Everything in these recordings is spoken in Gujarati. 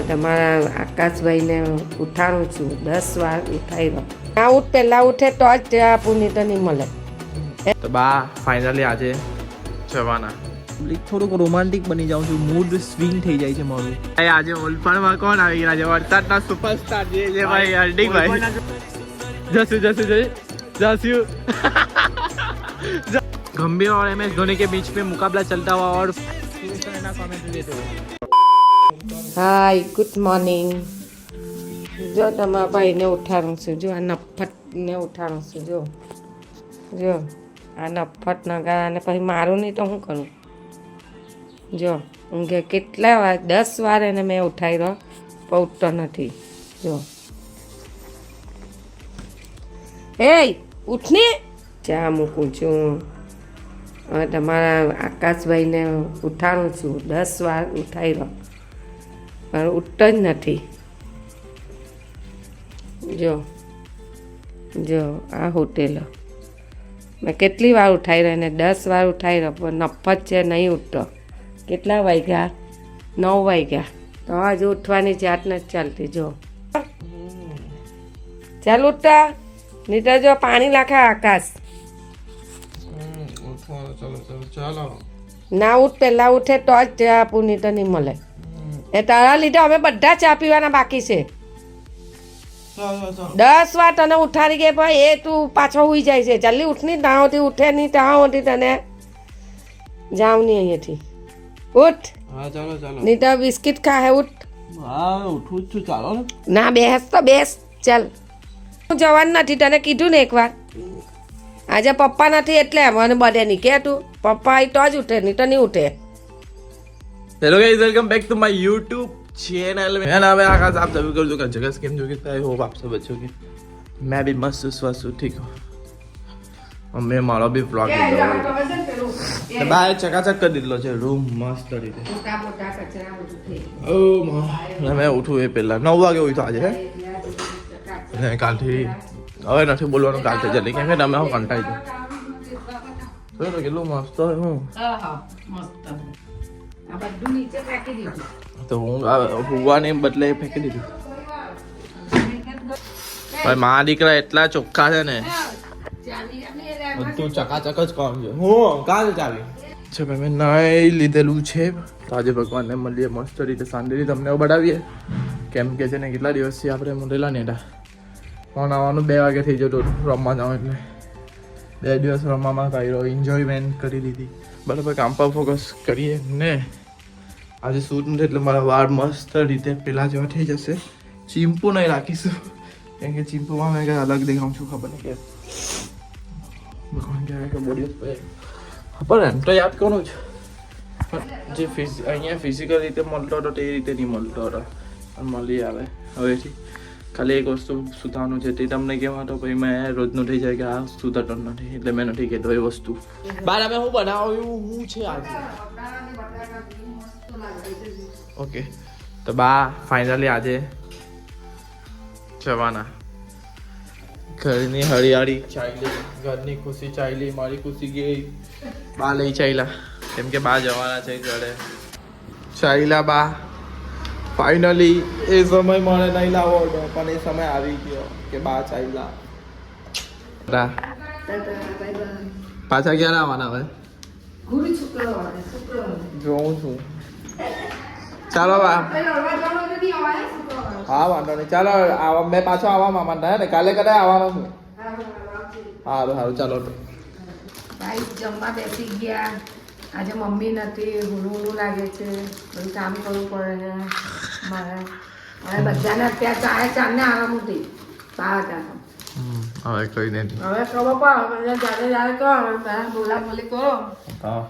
તમારા આકાશભાઈને ઉઠાડું છું 10 વાર ઉઠાઈ રહ્યો ના ઉઠ પહેલાં ઉઠે તો જ ત્યાં પુનિત નહીં મળે તો બા ફાઇનલી આજે જવાના થોડુંક રોમાન્ટિક બની જાઉં છું મૂડ સ્વિંગ થઈ જાય છે મારું આજે ઓલપાડમાં કોણ આવી ગયા છે વરસાદના સુપરસ્ટાર જે છે ભાઈ હાર્દિકભાઈ जसू गंभीर और MS धोनी के बीच में मुकाबला चलता हुआ और હાય ગુડ મોર્નિંગ જો તમારા ભાઈને ઉઠાડું છું જો આ નફટને ઉઠાડું છું જો આ નફટ નગારાને પછી મારું નહીં તો શું કરું જો ઊંઘે કેટલા વાર 10 વાર એને મેં ઉઠાવી રહ્યો પણ ઉઠતો નથી જો એ ઉઠને ચા મૂકું છું હવે તમારા આકાશભાઈને ઉઠાડું છું 10 વાર ઉઠાવી રહ્યો પણ ઉઠતો જ નથી જો આ હોટેલ મેં કેટલી વાર ઉઠાવી રહ્યો એને 10 વાર ઉઠાવી રહ્યો પણ નફત છે નહીં ઉઠતો કેટલા વાગ્યા 9 વાગ્યા તો હજુ ઉઠવાની જાત નથી ચાલતી જો ચાલ ઉઠતા નહીં તો જો પાણી નાખે આકાશ ના ઉઠ પહેલાં ઉઠે તો જ ચા પુનિત નહીં મળે એ તારા લીધે અમે બધા ચા પીવાના બાકી છે 10 વાર તને ઉઠાડી ગઈ પણ એ તું પાછો હોઈ જાય છે જલ્દી ઉઠની તાવથી ઉઠે નહીં તાવથી તને જાવ નહીં અહીંયાથી ઉઠ નહીં તો બિસ્કિટ ખા ઉઠ ઉઠું છું ચાલો ના બેસ તો બેસ ચાલ હું જવાનું નથી તને કીધું ને એકવાર આજે પપ્પા નથી એટલે મને બધે નહીં કે તું પપ્પા આવી તો જ ઉઠે નહીં તો નહીં ઉઠે hello guys welcome back to my YouTube channel मेरा नाम है आकाश आप सभी को जो जगह स्कीम जो कि आई होप आप सब अच्छे होंगे मैं भी मस्त स्वस्थ हूँ ठीक हूँ और मैं मारो भी व्लॉग बाय चकाचक कर દીધલો છે રૂમ મસ્ત રીતે ઓ मैं ઉઠું એ પહેલા 9 વાગે ઉઠ્યો આજે ને કાલથી હવે નથી બોલવાનું કાલથી જલ્દી કેમ કે તમે હું કંટાળી ગયો તો કેટલું મસ્ત હોય હું તો હું ભૂવાને બદલે ફેંકી દીધું ભાઈ મારા દીકરા એટલા ચોખ્ખા છે ને બધું ચકાચક જ કામ છે હું કાલ ચાલી છે ભાઈ મેં નાઈ લીધેલું છે તો આજે ભગવાનને મળીએ મસ્ત રીતે શાંતિથી તમને બતાવીએ કેમ કે છે ને કેટલા દિવસથી આપણે મળેલા ને હતા ફોન આવવાનું 2 વાગે થઈ જતો રમવા જાવ એટલે 2 દિવસ રમવામાં કર્યો એન્જોયમેન્ટ કરી લીધી બરાબર કામ પર ફોકસ કરીએ ને આજે શૂટ નથી એટલે મારા વાળ મસ્ત રીતે પેલા જેવા થઈ જશે ચીમ્પુ નહીં રાખીશું કેમ કે ચીમ્પુમાં મેં કંઈ અલગ દેખાઉં છું ખબર નહીં કે ભગવાન કહેવાય કે બોડી ખબર એમ તો યાદ કરું છું પણ જે અહીંયા ફિઝિકલ રીતે મળતો હતો તે રીતે નહીં મળતો હતો પણ મળી આવે હવેથી ખાલી એક વસ્તુ સુધારવાનું છે તે તમને કહેવા તો પછી મેં રોજનું થઈ જાય કે આ સુધારતો નથી એટલે મેં નથી કહેતો એ વસ્તુ બાર અમે હું બનાવ્યું હું છે આજે ઓકે તો બા ફાઇનલી આજે જવાના ઘરની હરિયાળી ચાલી ઘરની ખુશી ચાલી મારી ખુશી ગઈ બા લઈ ચાલ્યા કેમ કે બા જવાના છે ઘરે ચાલ્યા બા ફાઇનલી એ સમય મને નહીં લાવો હતો પણ એ સમય આવી ગયો કે બા ચાલ્યા પાછા ક્યારે આવવાના હવે જોઉં છું ચાલો બા હા વાંધો નહીં ચાલો મેં પાછો આવવા મામા ને કાલે કદાચ આવવાનો છું સારું સારું ચાલો ભાઈ જમવા બેસી ગયા આજે મમ્મી નથી હુડું લાગે છે બધું કામ કરવું પડે મારે હવે બધાને અત્યારે ચારને આરામ હતી હવે કઈ નહીં હવે ખબર પડે જ્યારે કરો બોલા બોલી કરો હા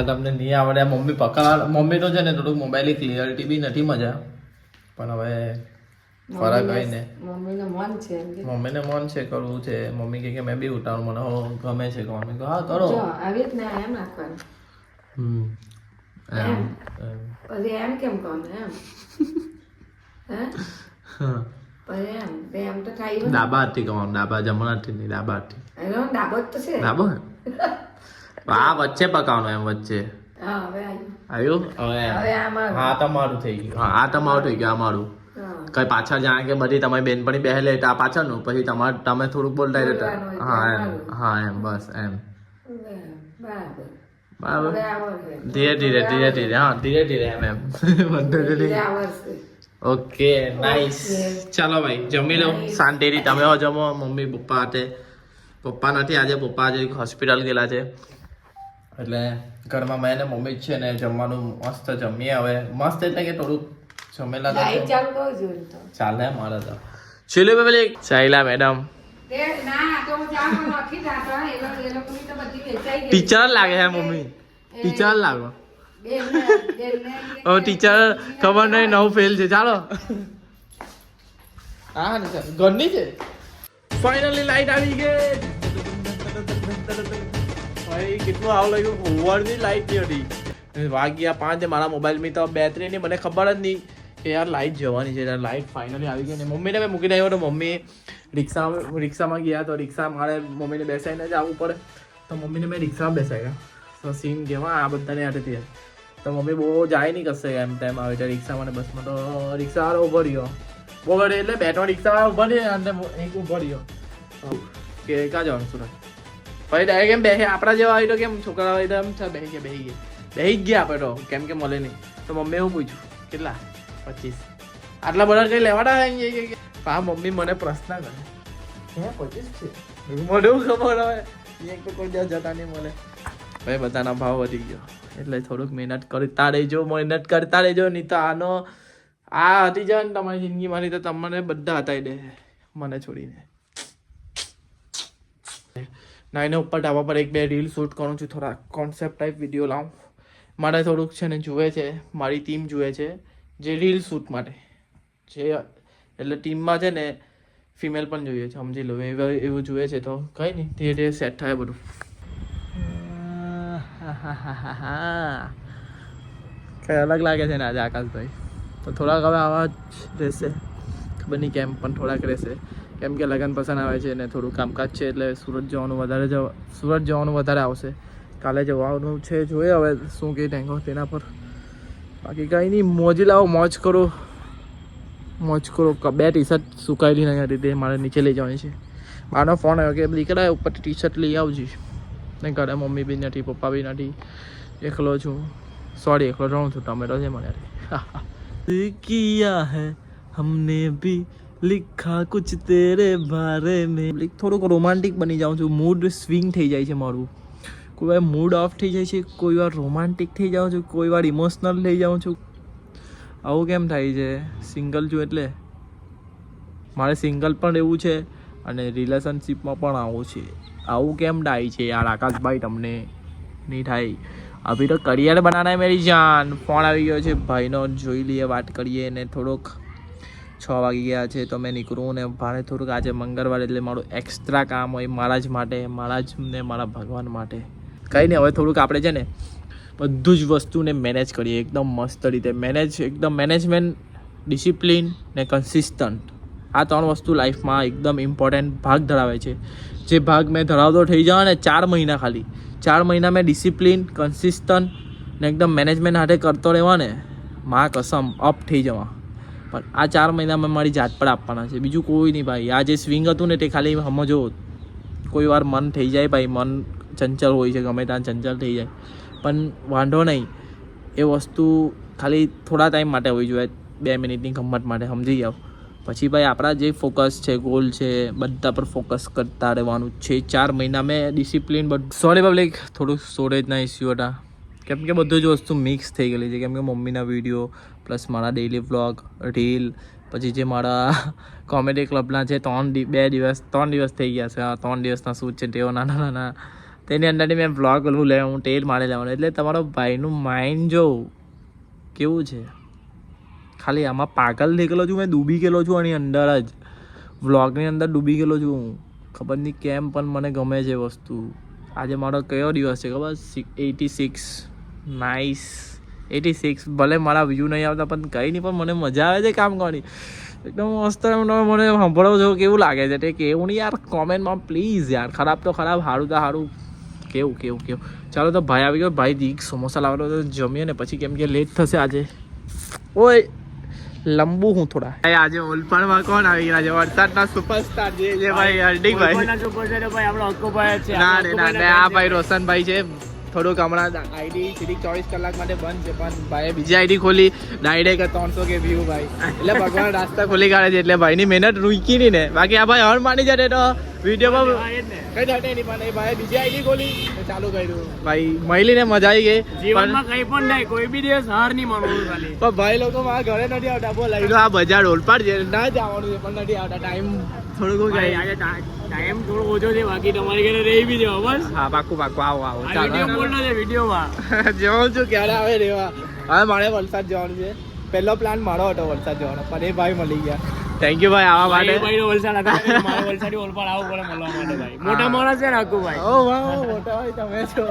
તમને નહીં આવડે મમ્મી પકડ મમ્મી તો છે ને થોડુંક મોબાઈલ ક્લિયરિટી બી નથી મજા પણ હવે ફરક હોય ને મમ્મીને મન છે કરવું છે મમ્મી કે મેં બી ઉતારું મને ગમે છે મમ્મી હા કરો આવી રીતના એમ રાખવાનું એમ કેમ કહો એમ એમ તો થાય ને. ડાબા હાથથી કમાવાનું, ડાબા જમણા હાથથી નહીં, ડાબા હાથથી. એનો ડાબો જ તો છે. ડાબો આ વચ્ચે પકાવવાનું, એમ વચ્ચે હા હવે આવ્યું. આવ્યું હવે હા તમારું થઈ ગયું. હા આ તમારું થઈ ગયું, આ મારું. કઈ પાછળ જાણે કે બધી તમારી બેનપણી બેહેલે આ પાછળનું, પછી તમે થોડુંક બોલતા રહેતા. હા એમ બસ એમ બરાબર. બરાબર. હવે આવડશે. ધીરે ધીરે ધીરે ધીરે હા ધીરે ધીરે એમ એમ આવડશે. Okay nice. ચાલો ભાઈ જમી લો શાંતિથી. તમે હો જમો. મમ્મી પપ્પા હાથે. પપ્પા નથી આજે, પપ્પા આજે હોસ્પિટલ ગયેલા છે, એટલે ઘરમાં મેં ને મમ્મી જ છે ને જમવાનું મસ્ત જમીએ હવે. મસ્ત એટલે કે થોડુંક જમેલા તો લાઈટ ચાલુ કરજો તો. ચાલે મારે તો. ચલો પેલી ચાઈલા મેડમ ટીચર લાગે હે મમ્મી, ટીચર લાગો. હવે ટીચર ખબર નહીં નવું ફેલ છે. ચાલો હા ઘરની છે. ફાઇનલી લાઈટ આવી ગઈ. ભાઈ કેટલું આવું લાગ્યું. ઓવરની લાઈટ નહીં હતી. વાગ્યા 5. મારા મોબાઈલમાં તો બેટરી ની મને ખબર જ નહીં કે યાર લાઈટ જવાની છે. લાઈટ ફાઇનલી આવી ગઈ ને મમ્મીને મેં મૂકીને આવ્યો તો મમ્મી રિક્ષામાં ગયા તો રિક્ષા મારે મમ્મીને બેસાડીને જ આવવું પડે, તો મમ્મીને મેં રિક્ષામાં બેસાડ્યા. તો સીન કેવા આ બધાને હાથેથી તો મમ્મી બહુ જાય નહીં કશે એમ ટાઈમ આવે એટલે રિક્ષામાં ને બસમાં. તો રિક્ષાવાળો ઉભો રહ્યો એટલે 2-3 રિક્ષાવાળા ઉભા રહ્યા અને એક ઉભો રહ્યો કે ક્યાં જવાનું સુરત. પછી ડાયરેક્ટ એમ બેસે આપણા જેવા હોય તો કેમ છોકરા હોય તો એમ બેસી ગયા આપણે તો કેમ કે મળે નહીં. તો મમ્મી એવું પૂછ્યું કેટલા 25 આટલા બધા કઈ લેવાડા હા મમ્મી મને પ્રશ્ન કરે હે 25 છે મને એવું ખબર હવે એક તો કોઈ જતા નહીં મળે. ભાઈ બધાના ભાવ વધી ગયો એટલે થોડુંક મહેનત કરતા રહેજો નહીં તો આનો આ હતી જાય ને તમારી જિંદગીમાંથી તો તમને બધા હતાઈ દે મને છોડીને. નાઈને ઉપર ધાબા પર 1-2 રીલ શૂટ કરું છું, થોડા કોન્સેપ્ટ ટાઈપ વિડીયો લાવું. મારે થોડુંક છે ને જુએ છે, મારી ટીમ જુએ છે જે રીલ શૂટ માટે જે એટલે ટીમમાં છે ને ફિમેલ પણ જોઈએ છે, સમજી લો એવું જોઈએ છે. તો કંઈ નહીં ધીરે ધીરે સેટ થાય બધું. કઈ અલગ લાગે છે ને આજે આકાશભાઈ. તો થોડાક હવે આવા જ રહેશે, ખબર નહીં કેમ પણ થોડાક રહેશે કેમ કે લગ્ન પસંદ આવે છે ને થોડું કામકાજ છે એટલે સુરત જવાનું વધારે આવશે. કાલે જવાનું છે, જોઈએ હવે શું કહી ટેંગો તેના પર. બાકી કંઈ નહીં મોજ લાવો, મોજ કરો. 2 ટી-શર્ટ સુકાયેલી નહીં હતી તે મારે નીચે લઈ જવાની છે. મારો ફોન આવ્યો કે દીકરા ઉપરથી ટી-શર્ટ લઈ આવજી. ને ઘરે મમ્મી બી નથી, પપ્પા બી નથી, એકલો છું. સોરી એકલો રહું છું. ટમેટો છે મને કિયા હે હમને ભી लिखा कुछ तेरे बारे में. થોડુંક રોમાન્ટિક બની જાઉં છું, મૂડ સ્વિંગ થઈ જાય છે મારું. કોઈ વાર મૂડ ઓફ થઈ જાય છે, કોઈ વાર રોમાન્ટિક થઈ જાઉં છું, કોઈ વાર ઇમોશનલ થઈ જાઉં છું. આવું કેમ થાય છે? સિંગલ છું એટલે મારે સિંગલ પણ રહેવું છે અને રિલેશનશિપમાં પણ આવું છે. આવું કેમ થાય છે યાર આકાશભાઈ? તમને નહીં થાય. અભી તો કરિયર બનાના હે મેરી જાન. ફોન આવી ગયો છે ભાઈનો, જોઈ લઈએ, વાત કરીએ. ને થોડોક 6 વાગી ગયા છે તો મેં નીકળું ને ભારે થોડુંક આજે મંગળવાર એટલે મારું એક્સ્ટ્રા કામ હોય મારા જ માટે, મારા જ ને મારા ભગવાન માટે. કંઈ નહીં હવે થોડુંક આપણે છે ને બધું જ વસ્તુને મેનેજ કરીએ એકદમ મસ્ત રીતે. એકદમ મેનેજમેન્ટ, ડિસિપ્લિન ને કન્સિસ્ટન્ટ, આ 3 વસ્તુ લાઈફમાં એકદમ ઇમ્પોર્ટન્ટ ભાગ ધરાવે છે. જે ભાગ મેં ધરાવતો થઈ જવા ને 4 મહિના, ખાલી 4 મહિના મેં ડિસિપ્લિન, કન્સિસ્ટન્ટ ને એકદમ મેનેજમેન્ટ હાથે કરતો રહેવા ને મા કસમ અપ થઈ જવા. પણ આ 4 મહિનામાં મારી જાત પર આપવાના છે, બીજું કોઈ નહીં ભાઈ. આ જે સ્વિંગ હતું ને તે ખાલી સમજો. કોઈ વાર મન થઈ જાય ભાઈ, મન ચંચલ હોય છે, ગમે ત્યાં ચંચલ થઈ જાય, પણ વાંધો નહીં. એ વસ્તુ ખાલી થોડા ટાઈમ માટે હોવી જોઈએ, 2 મિનિટની ગમત માટે, સમજી જાઓ. પછી ભાઈ આપણા જે ફોકસ છે, ગોલ છે, બધા પર ફોકસ કરતા રહેવાનું છે. 4 મહિના મેં ડિસિપ્લિન સોરી પબ્લિક થોડુંક સ્ટોરેજના ઇસ્યુ હતા કેમ કે બધું જ વસ્તુ મિક્સ થઈ ગયેલી છે. કેમ કે મમ્મીના વિડીયો પ્લસ મારા ડેઇલી વ્લોગ, રીલ, પછી જે મારા કોમેડી ક્લબના છે 3 દિવસ થઈ ગયા છે. 3 દિવસના શૂટ છે તેઓ નાના તેની અંદરથી મેં વ્લોગ લે હું ટેલ મારી લેવાનું. એટલે તમારો ભાઈનું માઇન્ડ જો કેવું છે, ખાલી આમાં પાગલ થઈ ગયેલો છું, મેં ડૂબી ગયેલો છું આની અંદર જ, વ્લોગની અંદર ડૂબી ગયેલો છું. ખબર નહીં કેમ પણ મને ગમે છે વસ્તુ. આજે મારો કયો દિવસ છે ખબર? 86 નાઇસ 86. ભલે મારા વ્યૂ નહીં આવતા પણ કંઈ નહીં, પણ મને મજા આવે છે કામ કરવાની. એકદમ મસ્ત મને સાંભળો છો કેવું લાગે છે તે કેવું નહીં યાર કોમેન્ટમાં પ્લીઝ યાર ખરાબ તો ખરાબ સારું તો સારું કેવું ચાલો તો ભાઈ આવી ગયો ભાઈ દીક સમોસા લાવેલો તો જમીએ ને પછી કેમ કે લેટ થશે આજે ઓય લંબુ હું થોડા આજે ઓલપાડમાં કોણ આવી ગયા છે વરસાદના સુપરસ્ટાર જે ભાઈ હાર્દિકભાઈ ના આ ભાઈ રોશનભાઈ છે થોડુંક હમણાં આઈડી સીધી 24 કલાક માટે બંધ છે પણ ભાઈએ બીજી આઈડી ખોલી ડાયરેક્ટ 300 કે વ્યૂ ભાઈ એટલે ભગવાન રાસ્તા ખોલી કાઢે છે એટલે ભાઈની મહેનત રૂકી નહીં ને બાકી આ ભાઈ હર માની જાય તો વિડીયોમાં કઈ થશે નહીં પણ એ ભાઈ બીજી આઈડી ખોલી ચાલુ કર્યું ભાઈ મળીને મજા આવી ગઈ જીવનમાં કઈ પણ નહીં કોઈ બી દિવસ હાર નહીં માનવું ખાલી પણ ભાઈ લોકો મારા ઘરે નથી આવતા બોલ આ બજાર ઓલપાડ છે ના જવાનું છે પણ નથી આવતા ટાઈમ થોડુંક ટાઈમ થોડો ઓછો છે બાકી તમારી ઘરે રહી બી જવા બસ હા પાકું આવો વિડીયો બોલનો છે વિડીયોમાં જવાનું છું ક્યારે આવે રેવા હવે મારે વલસાડ જવાનું છે પહેલો પ્લાન મારો હતો વલસાડ જવાનો પણ એ ભાઈ મળી ગયા થેન્ક યુ ભાઈ આવા માટે ભાઈ વલસાડ હતા મારે વલસાડી ઓલપાડ આવું પડે મળવા માટે ભાઈ મોટા માણસ છે ને આખું ભાઈ ઓ વાહ મોટા ભાઈ તમે છો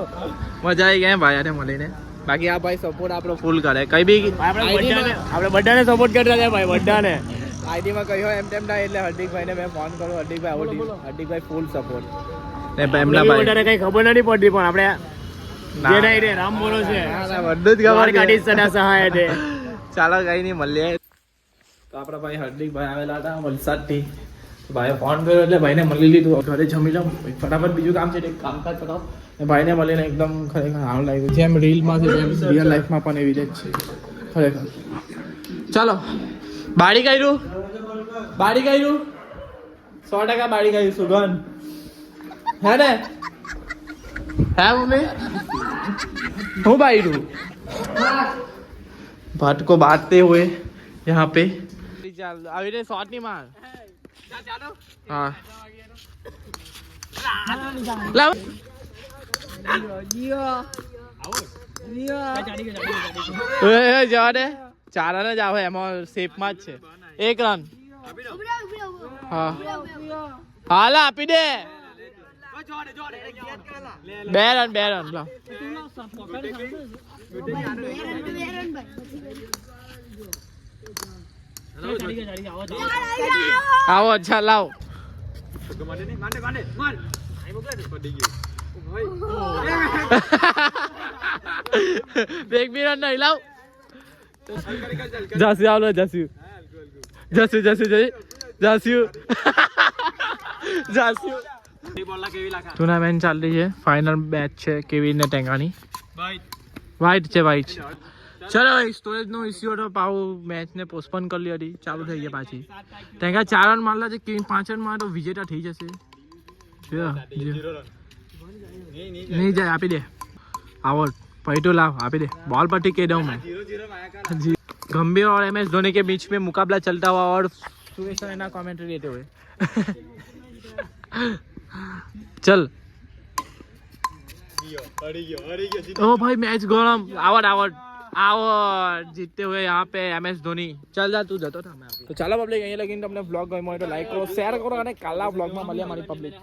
મજા આવી ગયા ભાઈ આને મળીને બાકી આ ભાઈ સપોર્ટ આપણો ફૂલ કરે કઈ બી આપણે બધાને સપોર્ટ કરતા છે ભાઈ બધાને આઈડીમાં કહ્યું એમ તેમ ના એટલે હાર્દિકભાઈને મેં ફોન કર્યો હાર્દિકભાઈ ફૂલ સપોર્ટ ને એમના ભાઈ બધાને કઈ ખબર નથી પડતી પણ આપણે જે નહીં રે રામ બોલો છે બધું જ ખબર કાઢી સદા સહાય છે ચાલો કઈ નહીં મળીએ તો આપણા ભાઈ હાર્દિકભાઈ આવેલા હતા વલસાડથી ભાઈએ ફોન કર્યો એટલે ભાઈને મળી લીધું ઘરે જમી લઉં ફટાફટ બીજું કામ છે એટલે કામકાજ કરાવ ને ભાઈને મળીને એકદમ ખરેખર સારું લાગ્યું જેમ રીલમાં છે તેમ રિયલ લાઈફમાં પણ એવી જ છે ખરેખર ચાલો બાળી કાઢ્યું 100% બાળી કાઢ્યું સુગંધ હે ને હે મમ્મી હું બાળ્યું भाट को बांटते हुए यहाँ पे अभी रे शॉट नहीं मार हाँ જવા દે ચાર રન જ આવે એમાં શેપમાં જ છે 1 રન હા હાલ આપી દે 2 રન લો આવો અચ્છા લાવ બેગ બી રન નહીં લાવ જાસુ આવલો જાસુ ટુર્નામેન્ટ ચાલી છે ફાઇનલ મેચ છે કેવી ને ટેંગાની વાઇટ છે ચલો સ્ટોરેજ નો ઇસ્યુ હતો પાવ મેચ ને પોસ્ટપોન કરી હતી ચાલુ થઈ ગયા પાછી ટેંગા 4 રન મારલા છે કેવી 5 રન માં તો વિજેતા થઈ જશે નહીં જાય આપી દે આવો पैटो लाओ आप दे बॉल पर टिके दऊं मैं जी गंभीर और MS धोनी के बीच में मुकाबला चलता हुआ और सुरेश रैना कमेंट्री देते हुए चल ओ भाई मैच गरम आवट आवट आवट जीतते हुए यहाँ पे MS धोनी चल जा तू जतो था मैं तो चलो पब्लिक अहीं लगीने તમને બ્લોગ ગમ્યો હોય તો લાઈક કરો શેર કરો અને કાલા બ્લોગમાં મળીએ મારી પબ્લિક